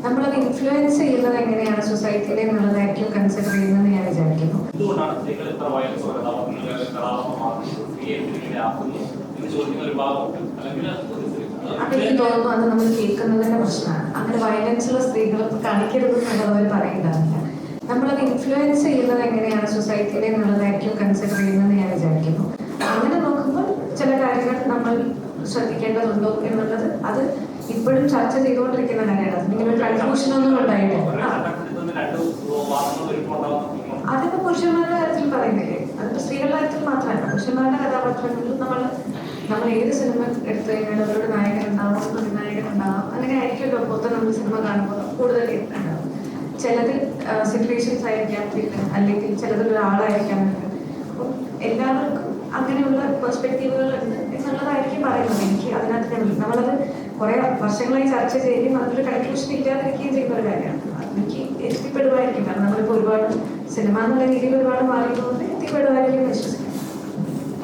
നമ്മളത് ഇൻഫ്ലുവൻസ് ചെയ്യുന്നത് എങ്ങനെയാണ് സൊസൈറ്റിയിൽ എന്നുള്ളതായിരിക്കും കൺസിഡർ ചെയ്യുന്നത് ഞാൻ വിചാരിക്കുന്നു. അതെനിക്ക് തോന്നുന്നു അത് നമ്മൾ കേൾക്കുന്നതിന്റെ പ്രശ്നമാണ്. അങ്ങനെ വയലൻസുള്ള സ്ത്രീകൾ കാണിക്കരുത് എന്നുള്ളത് അവർ പറയുന്നുണ്ടാവില്ല. നമ്മളത് ഇൻഫ്ലുവൻസ് ചെയ്യുന്നത് എങ്ങനെയാണ് സൊസൈറ്റിയിൽ എന്നുള്ളതായിരിക്കും കൺസിഡർ ചെയ്യുന്നത് ഞാൻ വിചാരിക്കുന്നു. അങ്ങനെ നോക്കുമ്പോൾ ചില കാര്യങ്ങൾ നമ്മൾ ശ്രദ്ധിക്കേണ്ടതുണ്ടോ എന്നുള്ളത് അത് ഇപ്പോഴും ചർച്ച ചെയ്തുകൊണ്ടിരിക്കുന്ന കാര്യമാണ്. നിങ്ങളൊരു കൺഫ്യൂഷനൊന്നും ഉണ്ടായിട്ടില്ല. അതിപ്പോ പുരുഷന്മാരുടെ കാര്യത്തിൽ പറയുന്നില്ലേ, അതിപ്പോ സ്ത്രീകളുടെ കാര്യത്തിൽ മാത്രമല്ല, പുരുഷന്മാരുടെ കഥാപാത്രങ്ങളിലും നമ്മൾ ഏത് സിനിമ എടുത്തു കഴിഞ്ഞാൽ അവരുടെ നായകൻ ഉണ്ടാവും, പ്രതിനായകൻ ഉണ്ടാവും, അങ്ങനെ ആയിരിക്കുമല്ലോ മൊത്തം നമ്മൾ സിനിമ കാണുമ്പോൾ കൂടുതൽ ഉണ്ടാവും. ചിലതിൽ സിറ്റുവേഷൻസ് ആയിരിക്കാം, അല്ലെങ്കിൽ ചിലതിൽ ഒരാളായിരിക്കാം. അപ്പം എല്ലാവർക്കും അങ്ങനെയുള്ള പെർസ്പെക്റ്റീവുകൾ ഉണ്ട് എന്നുള്ളതായിരിക്കും പറയുന്നത്. എനിക്ക് അതിനകത്ത് നമ്മളത് കുറെ വർഷങ്ങളായി ചർച്ച ചെയ്യുകയും അതിലൊരു കൺക്ലൂഷൻ ഇല്ലാതിരിക്കുകയും ചെയ്യുന്ന ഒരു കാര്യമാണ്. എനിക്ക് എത്തിപ്പെടുമായിരിക്കും. കാരണം നമ്മളിപ്പോൾ ഒരുപാട് സിനിമ എന്നുള്ള രീതിയിൽ ഒരുപാട് മാറിയതുകൊണ്ട്